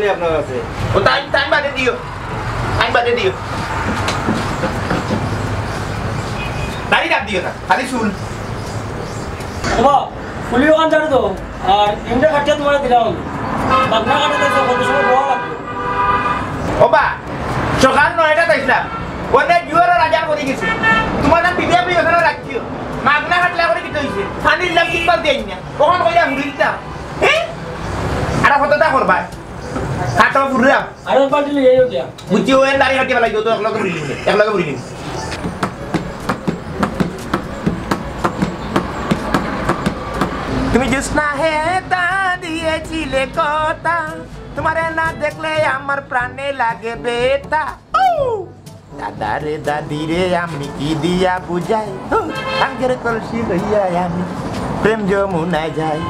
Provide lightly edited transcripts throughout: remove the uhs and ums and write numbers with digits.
নি আপনার কাছে ও টাইম টাইম বাদে দিও দাড়ি কাট দিও না খালি চুল বাবা ফুলি ওখান যাবে তো আর এমনি কাটিয়ে তোমার দিলাম বাগনা কাটে দেখো কত সময় বড় লাগবে ওবা সকাল 9টা তাইছিলাম ওনে জুয়ার রাজা করে গেছে তোমার নাম বিবিয়া বি ওখানে রাখিও মাগনা কাটলা করে কি হইছে পানির লাম কিনবার দেই না ওখান কইরা হুড়িতা হ্যাঁ আর কতটা করবা কাটো পুরা আর পাল্টি লিয়ে যাও কি বুঝি ওই দাড়ি কাটিয়ে লাগি তো একলগে বুড়ি তুমি জুসনা হে তা দিয়েছিলে কথা তোমারে না দেখলে আমার প্রাণে লাগে বেতা দাদা রে দাদি রে আমি কি দিয়া বুঝাই আঙ্গের কলসি লইয়া আমি প্রেম যমুনায় যাই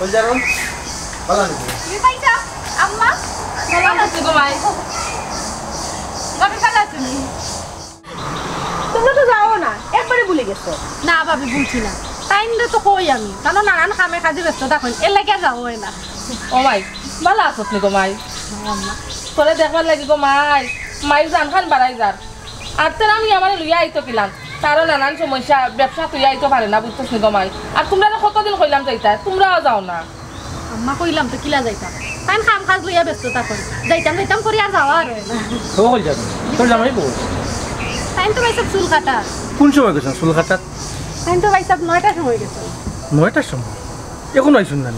Jaron, balan. Ini paisa, amma, balan aja gue main. Gak bisa lah sini. তোমরা তো যাও না একবারে ভুলে গেছো না ভাবি বলছি না টাইম দে তো কই আমি কারণ নানান কামে কাজে ব্যস্ত দেখুন এর লাগে যাও হয় না ও মাই ভালো আছো নি গো মাই তোরে দেখবার লাগি গো মাই মাই জান খান বাড়াই যার আর তোর আমি আমার লইয়া আইতো কিলাম তারও নানান সমস্যা ব্যবসা তুই আইতো পারে না বুঝতেছ নি গো মাই আর তোমরা কতদিন কইলাম যাইতা তোমরাও যাও না আম্মা কইলাম তো কিলা যাইতাম টাইম কাম কাজ লইয়া ব্যস্ত থাকুন যাইতাম করি আর যাওয়া আর হয় না ও কই যাবে তোর জামাই বল টাইম তো ভাইসব চুল কাটা কোন সময় গেছেন চুল কাটাত টাইম তো ভাইসব 9টার সময় গেছে 9টার সময় এখন আইছুন না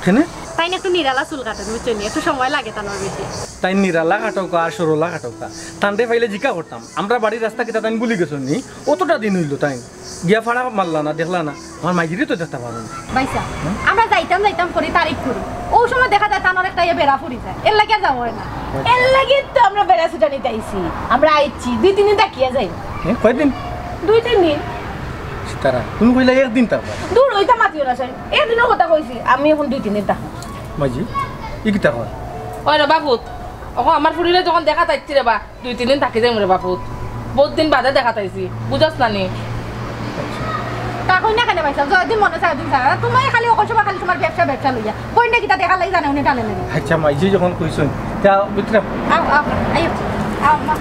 কেনে তাই একটু নিরালা চুল কাটা বুঝছো নি একটু সময় লাগে তানোর বেশি তাই নিরালা কাটকা আর সরলা কাটকা তান্ডে ফাইলে জিকা করতাম আমরা বাড়ির রাস্তা কিতা তাই বলি গেছো নি অতটা দিন হইল তাই গিয়া ফাড়া মারলা না দেখলা না আমার মাইজিরি তো দেখতে পারো ভাইসা আমরা যাইতাম করি তারিফ করি ও সময় দেখা যায় তানোর একটা বেড়া ফুরি যায় এর লাগে যাওয়া হয় না এর লাগি তো আমরা বেড়া ছুটা নিতে আইছি আমরা আইছি 2-3 দিন তাকিয়া যাই হ্যাঁ কয়দিন 2-3 দিন তারা তুমি কইলা একদিন তারপর দূর হইতা মাতিও না স্যার একদিনের কথা কইছি আমি এখন 2-3 দিন থাকব মাইজি ই কিতা কয় ওই রে বাপুত ও আমার ফুরিলে যখন দেখা তাইছি রে বা 2-3 দিন থাকি যাই রে বাপুত বহুত দিন বাদে দেখা তাইছি বুঝাস না নি তা কই না কেন ভাইসা যদি মনে চায় দিন চায় তুমি খালি অকল সময় খালি তোমার ব্যবসা লইয়া কই না কিতা দেখা লাগি জানে উনি টানে নেই আচ্ছা মাইজি যখন কইছন তা বিক্রা আও আইও আও মা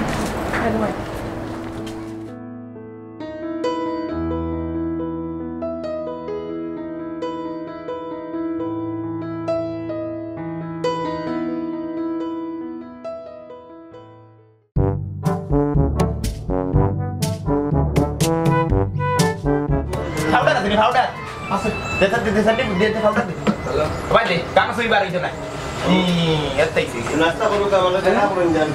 Powder. Masuk. Desa dia powder. Halo. Apa deh? Kamu sudah baru itu nak? Nih, ya teh sih. Nasta baru kawan ada apa renjan?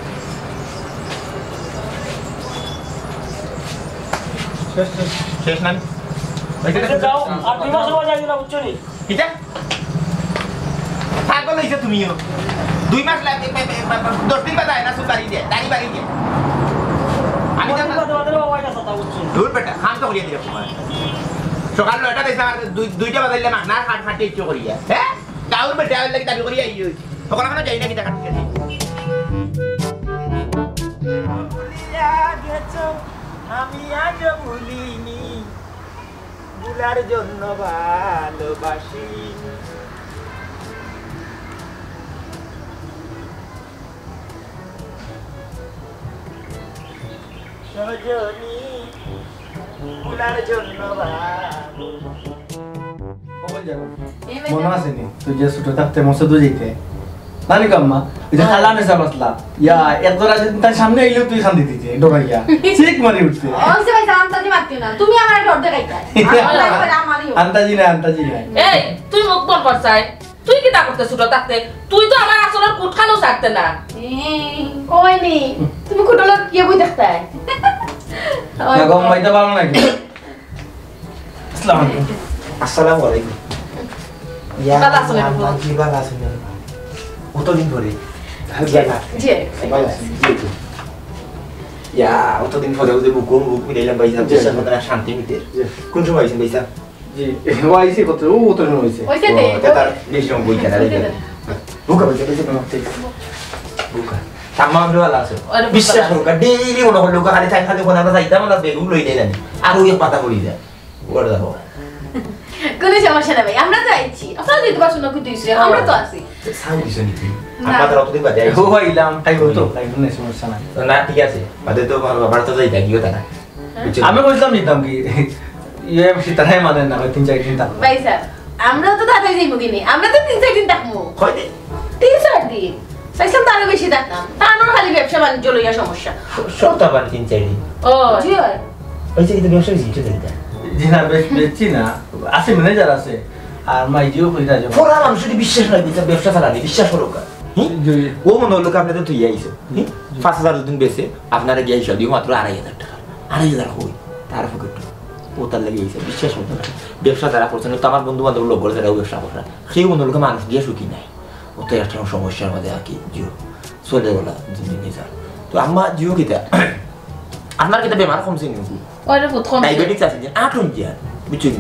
Ses nan. যাও আর 2 মাস সময় যাই না বুঝছো নি কিটা পাগল হইছে তুমিও 2 মাস লাগে 10 দিন বাদে না সুপারি দিয়ে দাড়ি বাড়ি দিয়ে আমি তো তোমাদের বাবাটা কথা বুঝছো দূর বেটা খান তো করিয়া দিলে তোমার সকাল 9টা দেইছে আর 2টা বাজাইলে না হাট ফাটে ইচ্ছা করিয়া হ্যাঁ গাউর বেটা লাগি দাবি করিয়া আইও সকাল খানা যাই না কিটা কাটতে আমি আজ ভুলিনি ভুলার জন্য ভালোবাসি সজনী ভুলার জন্য মনে আছে নি তুই যে ছোট থাকতে মসজিদে যেতে নানি কাম্মা ওই যে খালা নেশা বসলা ইয়া একজোড়া যদি তার সামনে আইলো তুই শান্তি দিতে ডরাইয়া ঠিক মারি উঠতে ওইসে ভাই আন্তাজি মারতি না তুমি আমার ডর দেখাইতা আমারই আন্তাজি না এই তুই মুখ বল করছাই তুই কি তা করতে ছোট থাকতে তুই তো আমার আসলের কুটখানো ছাড়তে না কইনি তুমি কুটলর কি বই দেখতাই না গম মাইতে পারো না কি আসসালামু আলাইকুম আসসালামু আলাইকুম ইয়া ভালো আছেন আপু? কি ভালো আছেন কতদিন ধরে জি ভালো আছেন ইয়া কতদিন ধরে ওদের বুক মিলাইলাম ভাই সাহেব আপনারা শান্তি মিতে কোন সময় আইছেন ভাই সাহেব জি ওয়াইসি কত ও তো হইছে ওইসে দে তার বেশি সময় বই কেনা লাগে বুকা ভাই সাহেব বুকা তামাম ভালো আছে বিশ্বাস করো ডেইলি মনে হলো খালি টাইম খালি কোনা যাইতাম না বেগুন লই দেন আর ওই পাতা পড়ি যায় ওর দেখো কোনো সমস্যা না ভাই আমরা তো আইছি আপনারা যদি পছন্দ করতে দিছে আমরা তো আছি সাউ দিছেন কি আপনাদের অতদিন বাদে ও হইলাম তাই হতো তাই কোনো সমস্যা নাই না ঠিক আছে বাদে তো বাবার তো যাইতা কি হতা না আমি কইতাম নিতাম কি ইয়ে সীতারাই মানে না 3-4 দিন থাকবো ভাই স্যার আমরা তো তাড়াতাড়ি যাইবো কিনে আমরা তো 3-4 দিন থাকবো কয় দিন 3-4 দিন চাইছিলাম তারও বেশি থাকতাম তারও খালি ব্যবসা বাণিজ্য লইয়া সমস্যা সপ্তাহ বাদ 3-4 দিন ও জি হয় ওই যে কিন্তু ব্যবসা জিনিস দিতে জি না বেচছি না আছে ম্যানেজার আছে আর মাইজিও কইরা যাবো পুরা মানুষ যদি বিশ্বাস নাই দিতে ব্যবসা চালানি বিশ্বাস করো কা ও মনে হলো আপনাদের তুই আইছো 5000 দিন বেশে আপনারা গিয়ে আইছো দিও মাত্র 2500 টাকা 2500 হই তার পকেট ও তার লাগি আইছে বিশ্বাস করতে না ব্যবসা যারা করছেন তো আমার বন্ধু বান্ধব লোক যারা ব্যবসা করে সেই মনে হলো মানুষ দিয়ে সুখী নাই ও তো একটা সমস্যার মধ্যে আর কি জিও চলে গেল জিনিস তো আম্মা জিও কিটা আপনার কিটা বেমার কমছে নি ওরে ফুট কম ডায়াবেটিস আছে যে আটন যে বুঝছেন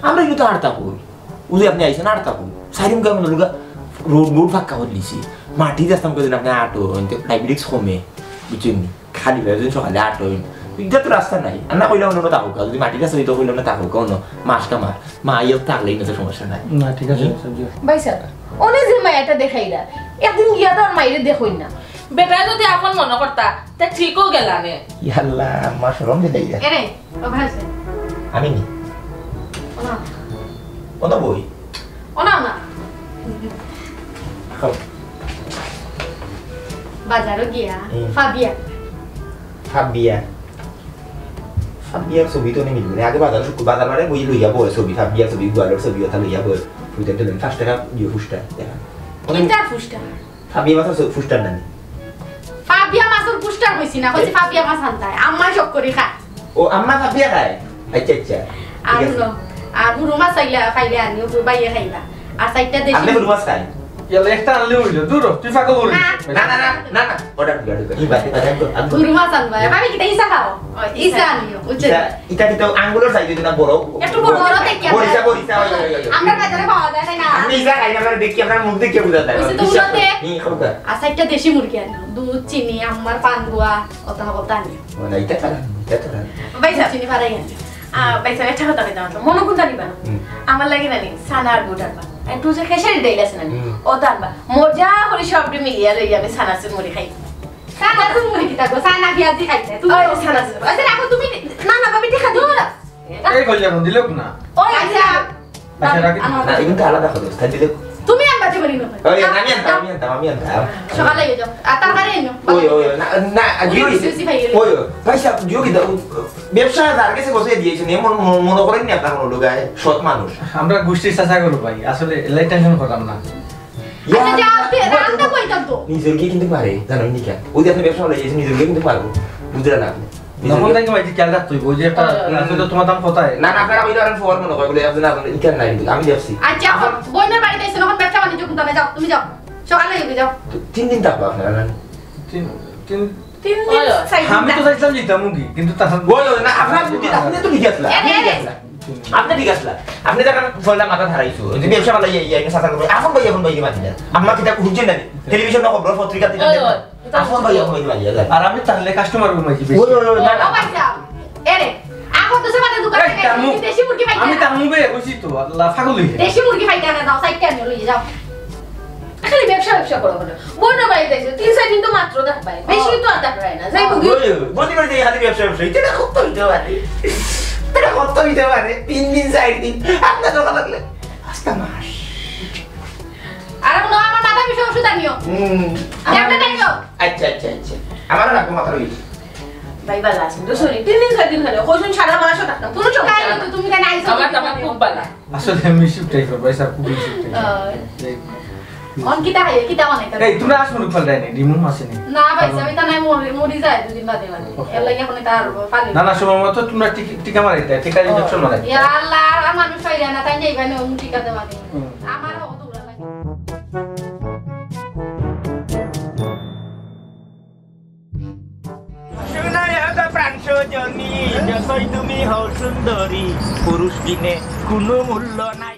আমরা কিন্তু আড়তা কই উনি আপনি আইছেন আড়তা কই সাইরিম কেমন লোকা রোড ফাঁকা করে লিছি মাটি রাস্তাম করে আপনি আটো ডায়াবেটিস কমে বুঝছেন খালি ভাবে সকালে আটো এটা তো রাস্তা নাই আর না কইলে অন্য তাকুক যদি মাটি রাস্তা হইতো কইলে না তাকুক অন্য মাস কামার মা ইয়ে থাকলেই না তো সমস্যা নাই না ঠিক আছে ভাই স্যার ওনে যে মায়াটা দেখাইরা একদিন গিয়া তো আর মাইরে দেখই না বেটাই যদি আপন মনে করতা তা ঠিকও গেলানে ইয়াল্লাহ মা শরম দিলাই এরে ও ভাই স্যার আমি নি ওনা কোন বই ওনা না খাও বাজারও গিয়া ফাবিয়া ফাবিয়ার ছবি তো নেই মিলবে আগে বাজার বারে বই লইয়া বই ছবি ফাবিয়ার ছবি গুয়ালের ছবি ওটা লইয়া বই ফুটে দিলেন 5 টাকা দিয়ে ফুসটা দেখা কিটা ফুস্টা ফাবিয়া মাছ ফুসটার নানি ফাবিয়া মাছের পুস্টার হইছি না কইছি ফাবিয়া মাছ আনতাই আম্মা শক করি খা ও আম্মা ফাবিয়া খায় আচ্ছা আচ্ছা আর নো আর গুরু মাছ খাইলে আনিও বাইয়ে খাইবা আর সাইডটা দেশি আপনি গুরু মাছ খায় ইয়ালে একটা আনলে হইলো দূর তুই ফাঁকা বলি না অর্ডার করে এই বাতে গুরু মাছ আনবা আমি কিটা ইসা খাও ইসা আনিও বুঝছেন এটা কিন্তু আঙ্গুলের সাইজ যদি না বড় একটু বড় বড় দেখি বরিশা আমরা বাজারে পাওয়া যায় না আপনি ইসা খাই না আমরা দেখি আপনার মুখ দেখে বুঝা যায় বুঝতে তো উনাতে নি খাওয়া আর সাইডটা দেশি মুরগি আনিও দুধ চিনি আম্মার পানগুয়া কথা আনিও মানে এটা তারা বাইসা চিনি ফারাই আনিও বাইসা একটা কথা কইতাম মনে কোন জানিবা না আমার লাগে না সানার বুটার বা একটু যে খেসারি দেই আছে না ও দানবা মজা করে সবটি মিলিয়া লই আমি সানাসের মুড়ি খাই সানাসের মুড়ি কি তাকো সানা পেঁয়াজি খাইতে তুমি সানাসের আচ্ছা রাখো তুমি না বাবি দেখা দিও না এই কইলা কোন দিলক না ওই আচ্ছা আচ্ছা রাখি না কিন্তু আলাদা খাবে তাই দিলে তুমি আনবা যে বলি না ওই আমি আনতাম সকালে যাও আর তারপরে এনো ওই না ওই ভাই সাহেব জিও কি ব্যবসা যার কাছে বসে দিয়েছেন এমন মনে করেন নি আপনার কোনো লোকায় সৎ মানুষ আমরা গোষ্ঠীর চাচা করব ভাই আসলে এলাই টেনশন করলাম না আচ্ছা যাও রান্না কইতাম তো নিজের কি কিন্তু পারে জানেন নি কেন ওই যে আপনি ব্যবসা হলে নিজের কিন্তু পারবো বুঝলেন আপনি নখন তাই ভাই খেয়াল রাখতে হইব যে একটা আসলে তোমার দাম কোথায় না না আপনারা কইরা ফোন মনে কই বলে আপনারা ইকার নাই আমি দেখছি আচ্ছা বোনের বাড়িতে এসে যখন ব্যবসা বাণিজ্য করতে হবে যাও তুমি যাও সকালে যাও 3 দিন থাকবা আপনারা না 3 দিন আমি তো চাইছিলাম যেতাম মুগি কিন্তু তাহলে বলো না আপনারা আপনি তো ঠিক আসলা আপনি ঠিক আসলা আপনি যখন ফলটা মাথা ধরাইছো যদি ব্যবসা ভালো ইয়ে সাথে করবে এখন ভাই মাতি না আমরা কিটা খুঁজছেন না টেলিভিশন না খবর পত্রিকা দিতে এখন ভাই মাতি না আর আমি তাহলে কাস্টমার ঘুমাইছি বেশি না ও ভাই যাও এরে এখন তো সবাই দোকান থেকে দেশি মুরগি খাইতে আমি তামুবে কইছি তো আল্লাহ পাগল হইছে দেশি মুরগি খাইতে না যাও সাইড কেন লই যাও খালি ব্যবসা করো না বোনের বাড়িতে এসে 3-4 দিন তো মাত্র থাকবাই বেশি তো আর থাকবে না যাই মুগি বলি করে যে খালি ব্যবসা এটা কত হইতে পারে এটা কত হইতে পারে 3 দিন 4 দিন আপনার টাকা লাগলে আস্তা মাস আর আমার মাথা বিষয় ওষুধ আনিও একটা টাইমো আচ্ছা আমারও রাখবো মাথা রইছে ভাই বালা আছেন তো সরি 3-4 দিন হলো কইছেন সারা মাসও থাকতাম কোনো চোখ তাই তো তুমি কেন আইছো আমার খুব ভালো আসলে আমি শিফটাই করব ভাই স্যার খুব শিফটাই অন কিটা অনেক এই তুমি আসুন ফল দেয় নি ডিমু আসেনি না ভাই আমি তা নাই মরি যায় দুদিন বাদে এর লাগি এখন তার পালি না সময় মতো তোমরা টিকা মারাই দেয় টিকা ইনজেকশন মারাই ইয়া আল্লাহ আর মানুষ হইরা না তাই যাইবা না টিকা দেওয়া দিই আমার হতো লাগে প্রাণসজনী যতই তুমি হও সুন্দরী পুরুষ কিনে কোনো মূল্য নাই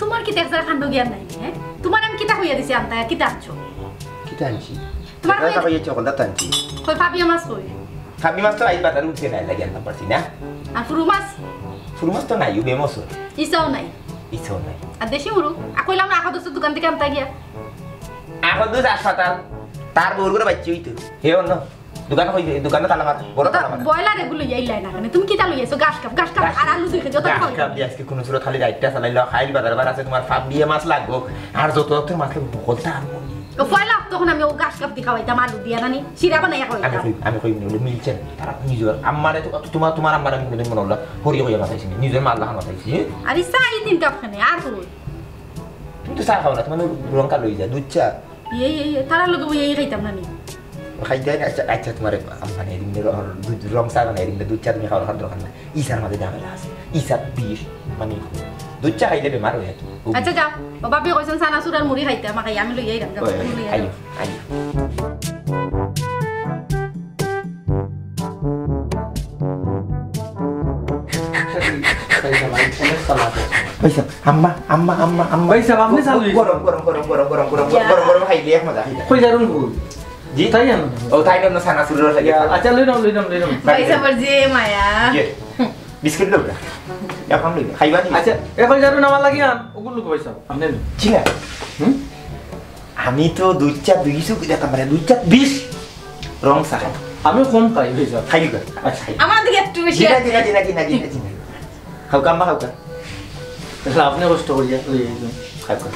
তোমার কি দেখছার কাণ্ড জ্ঞান নাই হ্যাঁ তোমার আমি কিতা কইয়া দিছি আনতা কিতা আনছো কিটা আনছি তোমার কথা কইয়া চকলেট আনছি কই পাপিয়া মাছ কই খাবি মাছ তো আই বাজার উঠছে না লাগে আনতে পারছি না আর ফুরু মাছ ফুল মাছ তো নাই বেমস ইসাও নাই ইচ্ছাও নাই আর দেশি মুরু কইলাম না আখা দোস্ত দোকান থেকে আনতা গিয়া এখন দুধ হাসপাতাল তার বউর করে বাচ্চা হইতো হে অন্য দোকান হইবে দোকানে তালা মার বড় তালা মার বয়লার এগুলো ইলাই না তুমি কিতা লইয়াছো গাছ কাপ আর আলু দেখে যত খাও কাপড় আজকে কোন সুরত খালি রাইটটা চালাইলো খাইল বাজার বার আছে তোমার ফাপ দিয়ে মাছ লাগবো আর যত তোর মাছ লাগবো বলতা ও পয়লা তখন আমি ও গাছ কাপ দি খাওয়াইতাম আলু দিয়া নানি সিরা বানাইয়া খাওয়াইতাম আমি কই নিলো মিলছেন তারা নিজের আম্মারে তো তোমার আম্মার আমি কোনদিন মনে হলো হরিয়া হইয়া মাথাইছি নিজের মাল লাহান মাথাইছি আরে সাই দিন কাপ খানে আর কই তুমি তো চা খাও না তোমার লঙ্কা লই যা দুধ চা এই তারা লগে এই খাইতাম নানি খাই দেয় আচ্ছা তোমার আম্মানে দুধ রং চা বানাই দিলে দুধ চা তুমি খাওয়ার দরকার না ইসার মাঝে ঝামেলা আছে ইসার বিষ মানে দুধ চা খাইলে বেমার হয়ে যায় আচ্ছা যাও ও বাপি কইছেন সানা সুরার মুড়ি খাইতে আমাকে আমি লই আইরাম যাও আইও Bisa, amma. Bisa, আপনি চালু গরম খাইলে এক মজা কই যারুন গো জি তাই জানো ও তাই না সানা সুরর লাগে আচ্ছা লই নাও পয়সা বর্জি মায়া বিস্কিট লও এখন লই খাইবা নি আচ্ছা এখন যারুন আমার লাগি আন ওগুলো পয়সা আপনি চিনা আমি তো দুই চার 200 কি টাকা মানে 2 চার 20 রং চা খাই আমি কম খাই হইছা খাইলি কর আচ্ছা খাই আমার দিকে একটু বেশি জিনা খাও কাম্মা খাও কা তাহলে আপনি কষ্ট করিয়া লই আইছো খাও কা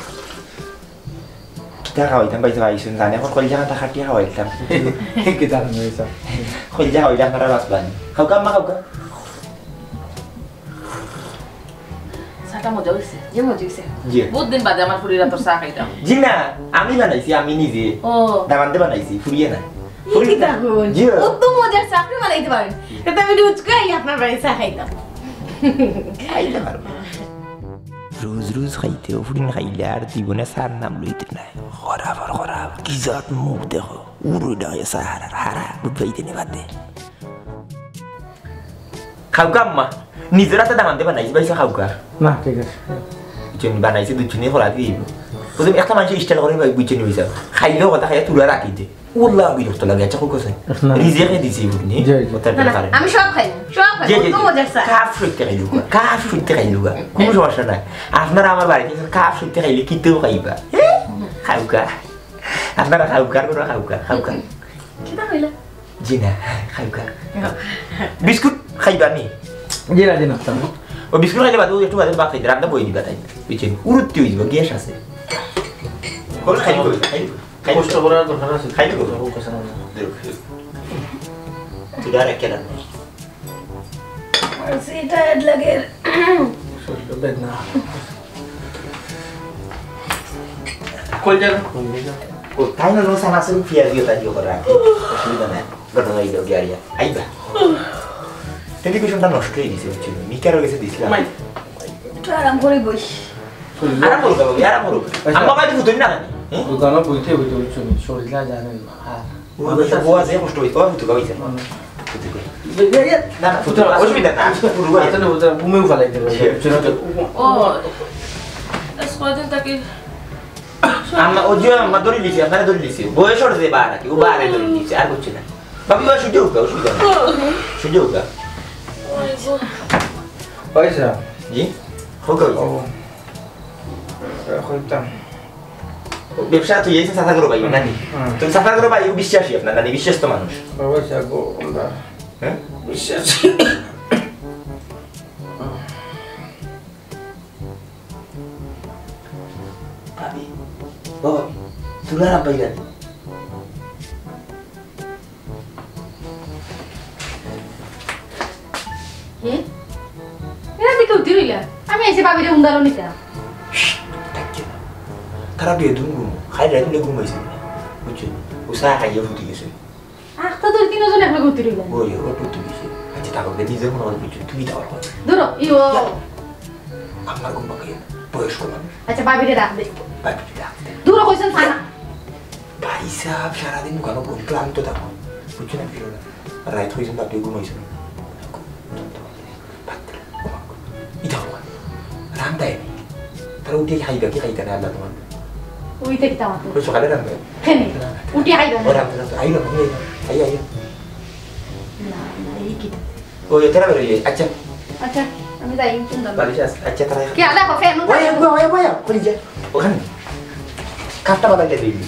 kita kawaitan bayi isun sana kon kol jangan tak dia kawaitan kita bisa kol jangan kawaitan karena rasban kau kam kau ka সাটা মজা হইছে যে মজা হইছে জি বহুত দিন বাদে আমার ফুরিরা তোর চা খাইতাম জিনা আমি বানাইছি আমি নিজে ও দামান্তে বানাইছি ফুরিয়ে না কি দারুন জি ও তো মজার চাকরি বানাইতে পারেন এটা আমি রোজ খাই আপনার বাড়ি চা খাইতাম খাইতে পারবো রোজ খাইতে ফুরিন খাইলে আর জীবনে সার নাম লইতে নাই খরাব কি জাত মুখ দেখো উড়ে ডায় সাহারা হারা বুঝাইতে নে বাদে খাওকা আম্মা নিজের হাতে দামান্তে বানাইছি বাইসা খাওকা না ঠিক আছে জন্য বানাইছি দুজনে খোলা দিব প্রথমে একটা মানুষ স্টাইল করে বুঝে নিয়ে খাইলেও কথা খাইয়া তুলা রাখি দে ওলা বিরক্ত লাগে আচ্ছা কোকো সাই রিজেকে দিছি বুঝনি ওটার ব্যাপারে আমি সব খাই তো মজার চা কাফ ফুটতে খাইলুগা কোনো সমস্যা নাই আপনারা আমার বাড়িতে কাফ ফুটতে খাইলে কিতেও খাইবা খাওকা আপনারা খাওকা কিটা হইলা জি না খাওকা বিস্কুট খাইবা নি জিরা ও বিস্কুট খাইলে বাদু একটু বাদে বাদ খাইতে রান্না বই দিবা তাই বুঝছেন উড়ুত্তি হয়ে যাবে গ্যাস আছে কোন খাইলে কষ্ট করার দরকার আছে খাইলে ও কথা না তুই আর কেন সেটা লাগে শরীর বেদনা কই যান ও তাই না সানা সে ফিয়ার দিও তাই দিও করা অসুবিধা নাই ঘটনা এই দিও গিয়া আইবা টেলিভিশনটা নষ্ট হয়ে গেছে বুঝছেন মিকার গেছে দিছিলাম একটু আরাম করে বস আরাম করো বাবা আরাম করো আম্মা কাছে ফুটুই না হ্যাঁ দোকানে বইতে বইতে বুঝছেন শরীরটা জানেন না হ্যাঁ ও বসে বোয়া যে কষ্ট হইতো ফুটু গাইছে না না ফুটু অসুবিধা না ফুটু গাইছে আসলে ওটা ঘুমেও ফেলাই দেবে ও স্কদিন তাকে আম্মা ও যে আম্মা ধরে লিছি আপনারা ধরে লিছি বয়স হচ্ছে বারা কি ও বারে ধরে লিছি আর কিছু না বাবু আর সুযোগ দাও সুযোগ সুযোগ দাও পয়সা জি হোক ও হইতাম ব্যবসা তুই এসে সাফা করো ভাই নানি তুমি সাফা করো ভাই বিশ্বাসী আপনার নানি বিশ্বস্ত মানুষ পয়সা গো আমরা হ্যাঁ বিশ্বাস ভাবি বাবা তুলা না পাইলা এরা দিকে উঠি রইলা আমি এসে ভাবিরে উন্দালো নিতা তারা বিয়ে দুমু খাই রাত মিলে ঘুমাইছে বুঝছো উসা খাইয়ে ফুটি গেছে আখতা তোর তিনজন একলা উঠি রইলা ওই ও ফুটি গেছে আচ্ছা তারপরে নিজে মনে হয় বুঝছো তুমি যাওয়ার কথা ধরো ইও আমার ঘুম পাকে বয়স্ক মানুষ আচ্ছা ভাবিরে রাখ দে বাড়িতে রাখতে দূর কইছেন ছানা ভাই সাহেব সারাদিন কেন ক্লান্ত থাকো বুঝছো না বিষয়টা রাইত হয়েছে বাপি ঘুমাইছে না ইটা রাম দেয় তারা উঠে খাইবে কি খাইতে না আল্লাহ তোমার উইতে কি তামাতো ওই সকালে রাম দেয় খেনি উঠি আইবা ও রাম দেয় আইলো আইয়া আইয়া না না এই কি ও এতরা বেরিয়ে আচ্ছা আচ্ছা আমি যাই উন্দালো বাড়ি যাস আচ্ছা তারা কি আলা কফে নু ওই কই যা ওখানে কাটটা বাদাইতে দিবি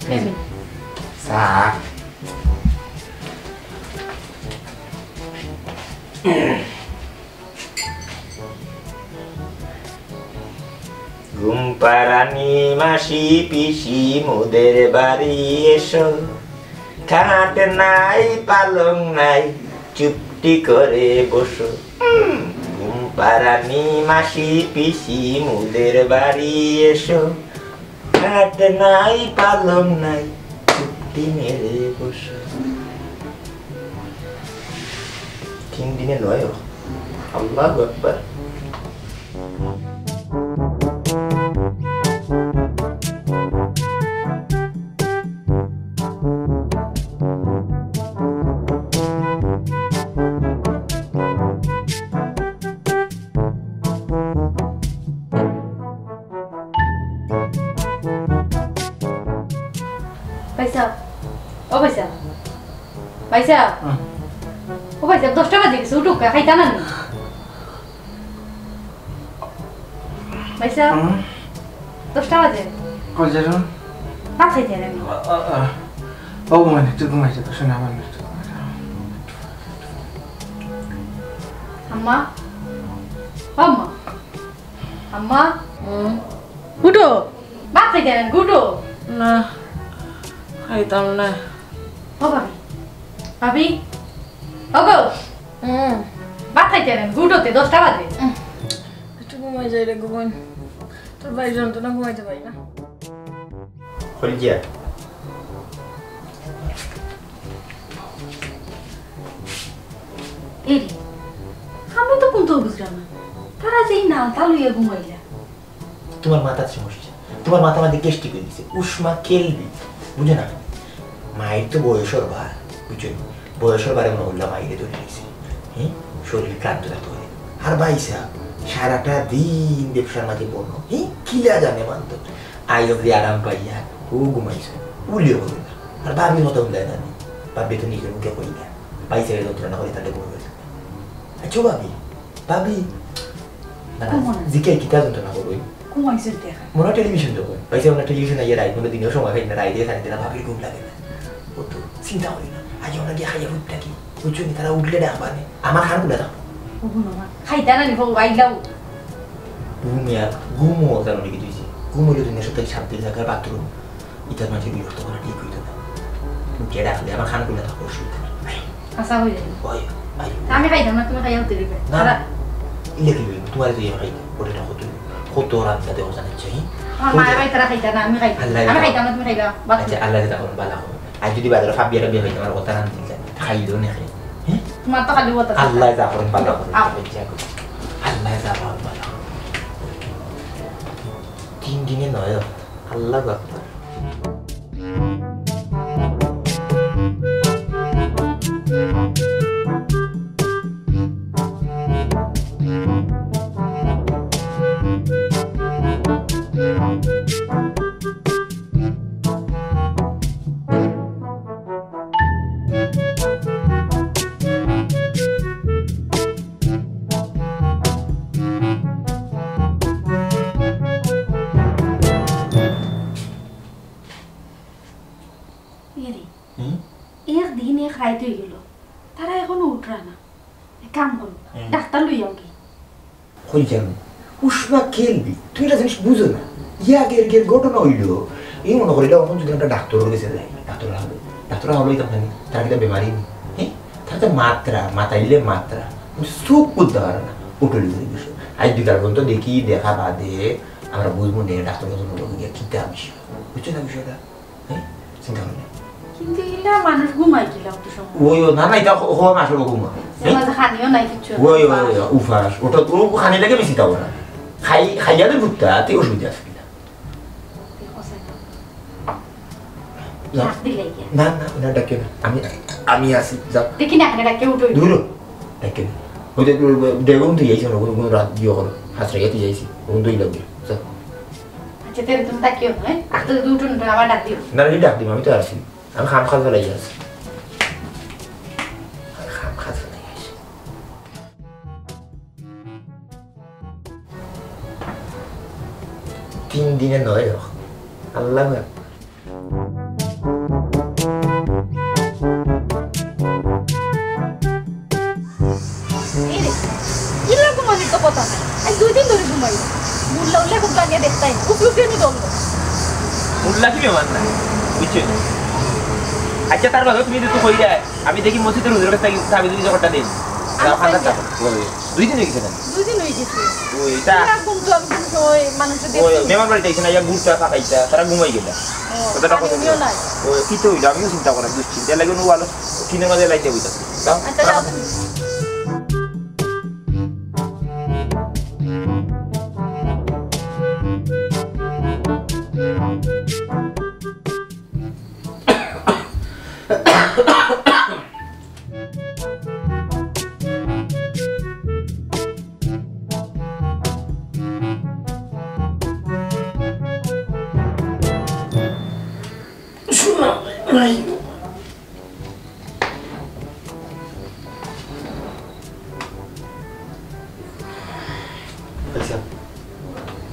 খেনি সা ঘুম পাড়ানি মাসি পিসি মোদের বাড়ি এসো খাট নাই পালং নাই চুপটি করে বসো ঘুম পাড়ানি মাসি পিসি মোদের বাড়ি এসো খাট নাই পালং নাই চুপটি মেরে বসো 3 দিনে নয় আল্লাহু আকবার পয়সা ও পয়সা পয়সা ও পয়সা 10 টাকা দিছিস উঠো খাইতা না পয়সা 10 টাকা দে কই যান ভাত খাইতে না ও মানে একটু ঘুমাইছে তো শোনা আমার আম্মা আম্মা আম্মা উঠো ভাত খাইতে না উঠো না খাইতাম না ও ভাবি ভাবি ওগো ভাত খাইতে না উঠোতে 10 টাকা দে একটু ঘুমাই যাই রে ঘুমাই তোর ভাই যন্ত্রণা ঘুমাইতে পারি না হরিজিয়া এরি আমি তো কোন তো বুঝলাম না তারা যেই না তালুইয়া ঘুমাইলা তোমার মাথার সমস্যা তোমার মাথা মাঝে কেষ্টি করে দিছে উষ্মা খেলবি বুঝে না মায়ের তো বয়সর ভার বুঝছো বয়সর ভারে মনে হল্লা মাইরে ধরে নিয়েছে হ্যাঁ শরীর ক্লান্ত থাকতে হবে আর ভাইসা সারাটা দিন ব্যবসার মাঝে পড়লো হ্যাঁ কিলা জানে মানত আই অব্দি আরাম পাইয়া ও ঘুমাইছে উলিও হবে না আর ভাবির মতো উল্লায় জানে ভাবি তো নিজের মুখে করি না পাইছে যন্ত্রণা করে তাদের বলবে আচ্ছা ভাবি ভাবি জিকে কিতা যন্ত্রণা করবো ঘুমাইছে দেখা মনে টেলিভিশন যখন পাইছে ওনার টেলিভিশন আইয়া রাইত কোনো দিনেও সময় খাই না রাইতে খাইতে না ভাবির ঘুম লাগে না ও তো চিন্তা করি না আজ ওনার গিয়ে খাইয়া উঠটা কি বুঝছো নি তারা উঠলে ডাকবা নে আমার খান গুলা থাকবো খাইতা না নিব বাইলাও ঘুমিয়া ঘুমো জানো নাকি তুই ঘুমোলে দিনের সাথে শান্তি জায়গায় বাথরুম ইটার মাঝে বিরক্ত করা ঠিক হইতো না তুমি কে ডাকলে আমার খান করলে থাকো অসুবিধা নেই আসা হয়ে যাবে ওই আই আমি খাইতাম না তুমি খাইয়াও দিবে না ইলে কি তোমার তুই খাই ওটা না কত রান্না দেওয়া জানে চাই মা ভাই তারা খাইতা না আমি খাইতাম আমি খাইতাম না তুমি খাইবা আচ্ছা আল্লাহ তাআলা বালা হবে আর যদি বাজারে ফাবিয়ারা বিয়ে হয় তোমার কথা রান্না দিলে খাইলো না খাই তোমার তো খালি বলতা আল্লাহ জাফর বালা হবে আল্লাহ জাফর বালা 3 দিনে নয় আল্লাহ আকবার একদিন এক রাইত হয়ে গেল তারা এখনো উঠরা না এক কাম করো ডাক্তার লই যাও কি কই যাবো উষ্মা খেলবি তুই এটা জিনিস বুঝো না আগের ঘটনা হইল এই মনে করিল এখন যদি একটা ডাক্তারের কাছে যাই ডাক্তার হলোই তখন তার একটা বেমারি নেই হ্যাঁ তার তো মাতাইলে মাত্রা চোখ বুঝতে পারে না উঠলি বিষয় আজ বিকাল পর্যন্ত দেখি দেখা বাদে আমরা বুঝবো নে ডাক্তার গিয়ে কিনতে বিষয় বুঝছো না বিষয়টা হ্যাঁ চিন্তা করি কিন্তু ইলা মানুষ ঘুমাই গেলাম তো সময় ওই না না এটা হওয়া মাসের ঘুমা সমাজে খানিও নাই কিছু ওই উফাস ওটা তো খানি লাগে বেশি তাও না খাইয়ালে ঘুরতে তুই অসুবিধা আছে কিনা না না না ডাকে না আমি আসি যাও দেখি না এখানে ডাকে উঠো দূর ডাকে না ওই যে দেবন তুই যাইছ না কোনো রাত দিয়ে করো হাসরে গেতে যাইছি কোন তুই লাগবে যাও আচ্ছা তেরে তুমি ডাকিও হ্যাঁ আস্তে উঠো না আবার ডাক দিও না রে ডাক দিম আমি তো আসি আমি খাম খাওয়া ফেলাই আছি খাম খাওয়া ফেলাই আছি 3 দিনে নয় আল্লাহ এরকম আমি তো কথা নাই আজ 2 দিন ধরে ঘুমাই মুল্লা উল্লা খুব লাগে দেখতাই উপলুকে আমি দম মুল্লা কি বেমান না বুঝছো আচ্ছা তার বাবা তুমি তো কই যায় আমি দেখি মসজিদের হুজুরের কাছে চাবি দিতে জগটা দেন তাও খান্দা চাপ বলে 2 দিন হয়ে গেছে না 2 দিন হয়ে গেছে ওইটা এরকম তো আমি সময় মানুষ ওই মেমান বাড়িতে এসে না ইয়া গুড়টা পাকাইতা তারা ঘুমাই গেল কথাটা কথা ওই কি তো হইলো আমিও চিন্তা করা দুশ্চিন্তা লাগে নো ভালো কিনে মাঝে লাইতে হইতা দাও আচ্ছা যাও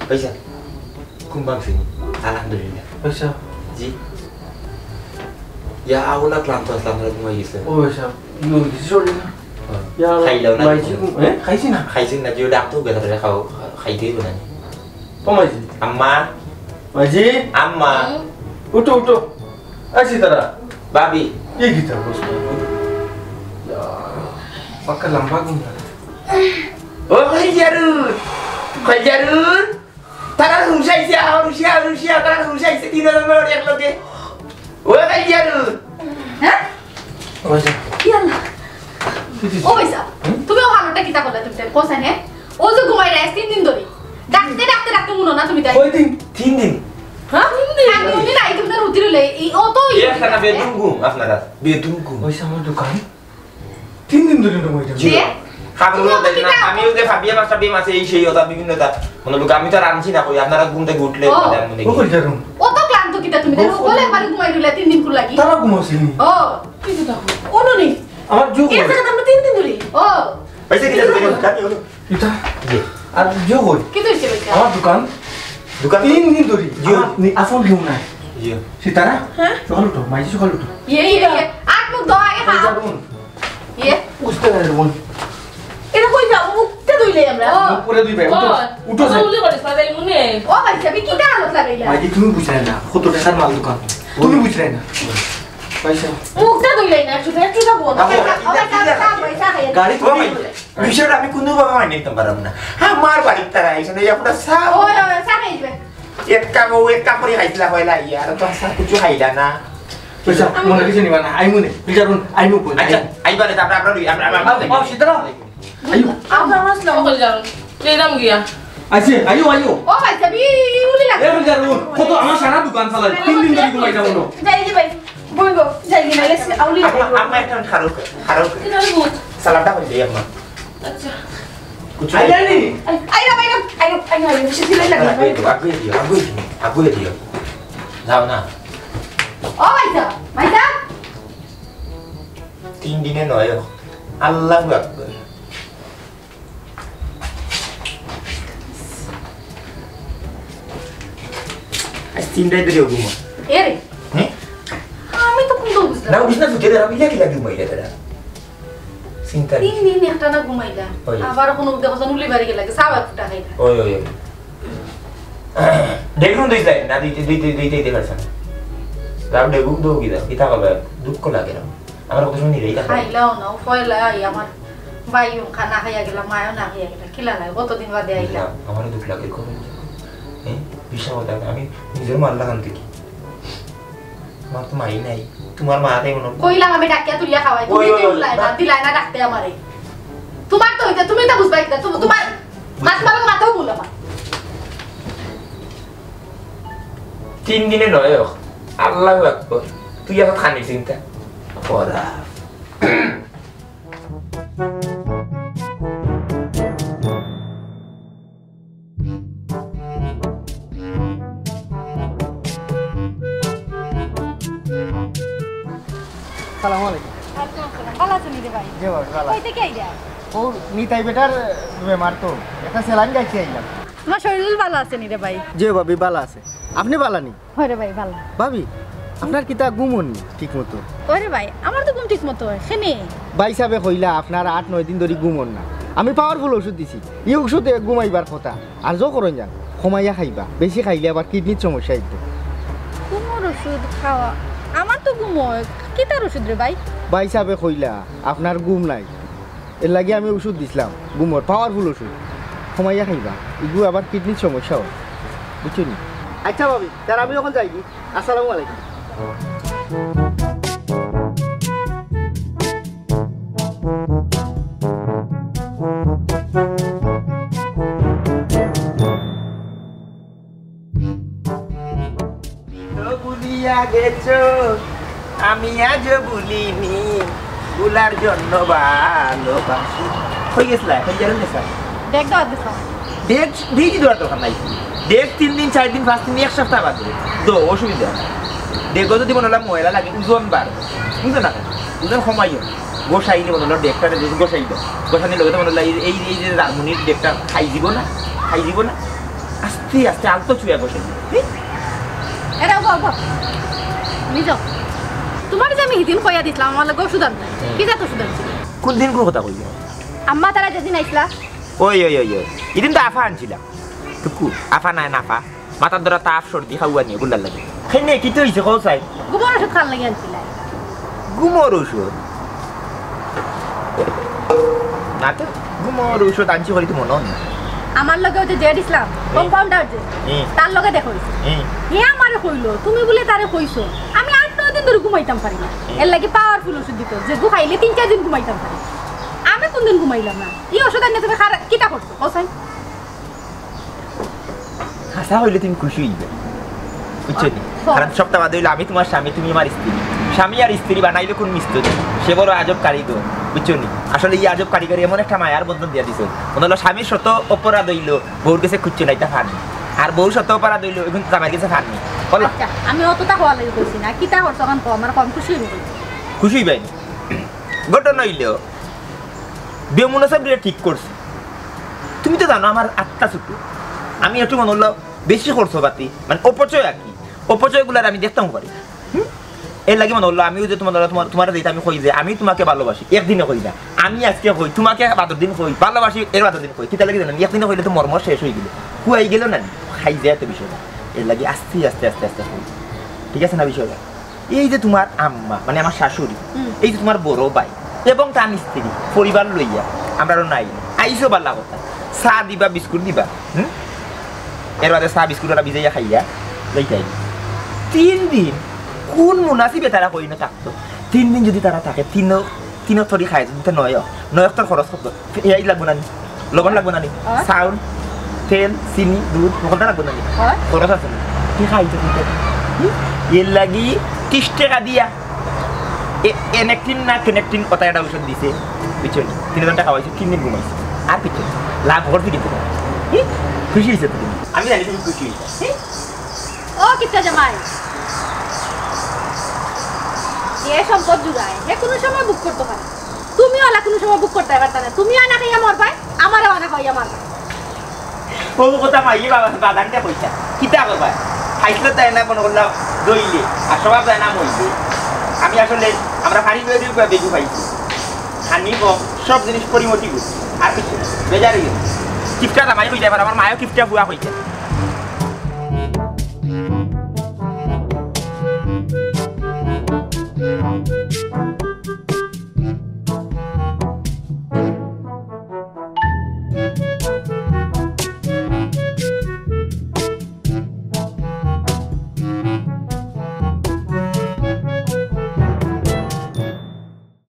Bisa kumbang sini alhamdulillah Bisa ji ya Allah kelantas cuma gitu oh bisa lu di sini ya khai lâu mày nay chứ khai xin à khai sinh là chưa đáp thuốc người ta phải khâu khai tí rồi này có mày gì amma mày gì amma uto asyik tara babi ये kita bos ya pakai lambat nih oh Khajarun Tara husai Rusia Tara husai tidak nomor yang loge oh Khajarun হ্যাঁ oh bisa ইয়াল্লা ও ভাইসা তুমি ওখানটা কিতা করলা তুমি কোসা হে ও যে ঘুমাই রাইস 3 দিন ধরে ডাকতে মনে না তুমি তাই oh ini 3 din হ্যাঁ 3 দিন আমি নাই তুমি রুটি রলে ও তো iya karena bedunggung আপনারা bedunggung oh sama dukan 3 din ধরে নমই যে খাবলো দেখি না আমি ওই যে ফাবিয়া মাছে এই সেই ওটা বিভিন্নতা মনে লোক আমি তো রাঁধছি না কই আপনারা ঘুম থেকে উঠলে মনে oh Khajarun ও তো ক্লান্ত কিতা তুমি দেখো বলে একবার ঘুমাই রলে 3 দিন পুরো লাগি tara ঘুমাসিনি ও কি তো ও নি আমার যোগ এর জায়গা আমরা 3 দিন ধরে ও পয়সা কি দেবো জানি হলো এটা জি আর যোগ হই কি তো হইছে ভাইসা আমার দোকান 3 দিন ধরে নি আফন ঘুম নাই জি সীতারা হ্যাঁ সকাল উঠো মাইজি সকাল উঠো ইয়ে আট মুখ দাও আগে খা Khajarun ইয়ে বুঝতে পারবো এটা কই যাও মুখতে ধুইলে আমরা উপরে দুই ভাই উঠো উলি করিস না যাই মনে ও ভাই যাবি কি আলোচ লাগাইলা ভাই তুমি বুঝলাই না কত টাকার মাল দোকান তুমি বুঝলাই না পয়সা মুখতে ধুইলাই না শুধু একটু যাবো না গাড়ি তুমি বিষয়টা আমি কোনোভাবে মানি নিতে পারলাম না আমার বাড়ির তারা এখানে আপনার সাপ ওই চা খাইবে একা করে খাইছিলা হইলা ইয়ার তো আসা কিছু খাইলা না পয়সা মনে কিছু নিবা না আই মনে বিচারুন আই মু কই আচ্ছা আইবারে তারপরে আমরা বাবা সিতারা আইও আমরা আসলাম সকল যাও ট্রেনাম গিয়া আইছে আইও আইও ও ভাই যাবি উলি লাগা এ বিচারুন কত আমার সারা দোকান চালাই 3 দিন ধরে ঘুমাই যাবো যাই জি ভাই বলবো যাই গিয়ে নাইলে আউলি আমরা একটা খারো এটা বুঝ সালামটা করে দিই আম্মা আচ্ছা কিছু আইলানি আইনা শিখিলে লাগা আগুয়ে দিও যাও না ও ভাই যা 3 দিনে নয় আল্লাহু আকবার আজ 3 রাত ধরে ঘুমো এরে হ্যাঁ আমি তো কোন বুঝলাম না বুঝনা ফুটে দেরা বিয়া কি লাগি মাইরা দেরা চিন্তা 3 দিন একটা না ঘুমাইলা আবার কোন দেখো উলি বাড়ি গেলা সাবা ফুটা খাইলা ওই দেখুন দিই না দিতে পারছেন রাব দেখুন দো গিদা কিতা বলে দুঃখ লাগে না আমার কথা শুনি রেইতা খাইলাও না ফয়লা আমার বাইও খানা খাইয়া গেলাম মায়ও না খাইয়া গেলাম কিলা নাই কতদিন বাদে আইলা আমার দুঃখ লাগে খুব হ্যাঁ বিশাল কথা আমি নিজের মার লাগান থেকে আমার তো মাই নাই তোমার মা তাই মনে কইলাম আমি ডাকিয়া তুলিয়া খাওয়াই তুমি দিলাই না ডাকতে আমারে তোমার তো হইতা তুমি তো বুঝবাই না তোমার মাছ মারো মাথাও বল আমার 3 দিনে নয় আল্লাহু আকবার তুই এত খানি চিন্তা পড়া সালাম আলাইকুম ভালো আছেন রে ভাই জি ভাই ভালো কই থেকে আইলা ও নিতাই বেটার বেমার তো একটা সেলাইন গাইছি আইলাম তোমার শরীর ভালো আছে নি রে ভাই জি ভাবি ভালো আছে আপনি ভালো নি হয় রে ভাই ভালো ভাবি আপনার কিতা ঘুমনি ঠিক মতো ওরে ভাই আমার তো ঘুম ঠিক মতো হয় সেনে ভাই সাহেবে কইলা আপনার 8-9 দিন ধরে ঘুমন না আমি পাওয়ারফুল ওষুধ দিছি এই ওষুধে ঘুমাইবার কথা আর যো করেন যান কমাইয়া খাইবা বেশি খাইলে আবার কিডনির সমস্যা হইতো ঘুমোর ওষুধ খাওয়া আমার তো ঘুম হয় কি তার ওষুধ রে ভাই ভাই সাহেবে কইলা আপনার ঘুম নাই এর লাগে আমি ওষুধ দিছিলাম ঘুমোর পাওয়ারফুল ওষুধ কমাইয়া খাইবা এগুলো আবার কিডনির সমস্যা হয় বুঝছেন আচ্ছা ভাবি তার আমি যখন যাইবি আসসালামু আলাইকুম ভুলিয়া গেছো আমি আজ ভুলিনি ভুলার জন্য ভালোবাসি হয়ে গেছিল এখন জানেন না স্যার দেখ দাও দেখ ডেট দিয়েছি দেওয়ার দোকান নাই ডেট 3 দিন 4 দিন 5 দিন 1 সপ্তাহ বাদে দো অসুবিধা দেখো যদি মনে হলাম ময়লা লাগে ওজন বার বুঝতে না ওজন কমাইও গোসাইলে মনে হলো ডেকটা গোসাই দাও গোসানি লোক মনে হলো এই এই যে রামুনির ডেকটা খাই দিব না আস্তে আস্তে আলতো চুয়া গোসাই এরা বাবা নিজ তোমার যে আমি হিদিন কইয়া দিছিলাম আমার লগে ওষুধ আনতে কি জাত ওষুধ আনছি কোন দিন কোন কথা কইও আম্মা তারা যেদিন আইসলা ওই এদিন তো আফা আনছিলাম টুকু আফা নাই নাফা মাথার ধরা তাপ সর্দি খাওয়া নিয়ে গুলার লাগে খেনে কি তো হয়েছে কৌ চাই ঘুমোর ওষুধ খান লাগি আনছিলা ঘুমোর ওষুধ না তো ঘুমোর ওষুধ আনছি বলি তো মনে হয় না আমার লগে ওই যে জেড ইসলাম কম্পাউন্ডার যে তার লগে দেখো হে আমারে কইলো তুমি বলে তারে কইছো আমি 8-9 দিন ধরে ঘুমাইতাম পারি না এর লাগি পাওয়ারফুল ওষুধ দিত যে খাইলে 3-4 দিন ঘুমাইতাম পারি আমি কোন দিন ঘুমাইলাম না এই ওষুধ আনিয়ে তুমি কিটা করছো ওসাই হাসা হইলে তুমি খুশি হইবে বুঝছো নি কারণ সপ্তাহ বাদ হইলে আমি তোমার স্বামী তুমি আমার স্ত্রী স্বামী আর স্ত্রী বানাইলে কোন মিস্ত্রি সে বড় আজব কারিগর বুঝছো নি আসলে এই আজব কারিগরি এমন একটা মায়ার বন্ধন দিয়া দিছো মনে হলো স্বামীর শত অপরাধ হইলো বউর কাছে খুঁজছে না এটা ফানি আর বউ শত অপরাধ হইলো এখন জামাই কাছে ফানি বলো আমি অতটা হওয়া লাগে কইছি না কিটা করছো এখন কম আমার কম খুশি হইবে খুশি হইবাই ঘটনা হইলো বেমুনা সাহেব ঠিক করছে তুমি তো জানো আমার আত্মা ছুটু আমি একটু মনে হলো বেশি খরচ পাতি মানে অপচয় আর কি অপচয়গুলার আমি দেখতাম পারি এর লাগি মনে হলো আমিও যে তোমার যেটা আমি কই যে আমি তোমাকে ভালোবাসি একদিনে কই না আমি আজকে কই তোমাকে বাদর দিন কই ভালোবাসি এর বাদর দিন কই কিতা লাগি জানেন একদিনে কইলে তো মর্ম শেষ হয়ে গেল কুয়াই গেল না খাই যায় তো বিষয়টা এর লাগি আস্তে আস্তে আস্তে আস্তে কই ঠিক আছে না বিষয়টা এই যে তোমার আম্মা মানে আমার শাশুড়ি এই যে তোমার বড় ভাই এবং তার স্ত্রী পরিবার লইয়া আমরা নাই আইসো বাল্লা কথা চা দিবা বিস্কুট দিবা এর বাদে চা বিস্কুট ওরা ভিজাইয়া খাইয়া লইতাই 3 দিন কোন মুনাসিবে তারা কই না থাকতো 3 দিন যদি তারা থাকে তিন তরি খায় যদি নয় তোর খরচ করতো এই লাগবো না লবণ লাগবো না চাউল তেল চিনি দুধ মকলটা লাগবো না খরচ আছে না কি খাইতো কিন্তু এর লাগি 30 টাকা দিয়া এনেকটিন না কানেকটিন কথা একটা ওষুধ দিছে পিছনে 3000 টাকা হয়েছে 3 দিন ঘুমাইছে আর পিছনে লাভ ঘর থেকে দিতে খুশি হয়েছে তুমি আমি জানি তুমি খুশি হয়েছে ও কিতা জামাই এ সম্পদ জুড়ায় এ কোনো সময় বুক করতে পারে তুমিও আলা কোনো সময় বুক করতে পারতা না তুমিও না খাইয়া মরবাই আমারও না খাইয়া মারবা ও কথা মাই বাবা বাদানটা পয়সা কিতা করবা খাইলে তাই না মনে করলাম দইলে আর সবাই তাই না মইলে আমি আসলে আমরা পানি দিয়ে দিয়ে বেগু পাইছি খানি কম সব জিনিস পরিমতি আর কিছু বেজারে গেছে কিপটা মাই কইতে পারে আমার মায়ও কিপটা বুয়া কইছে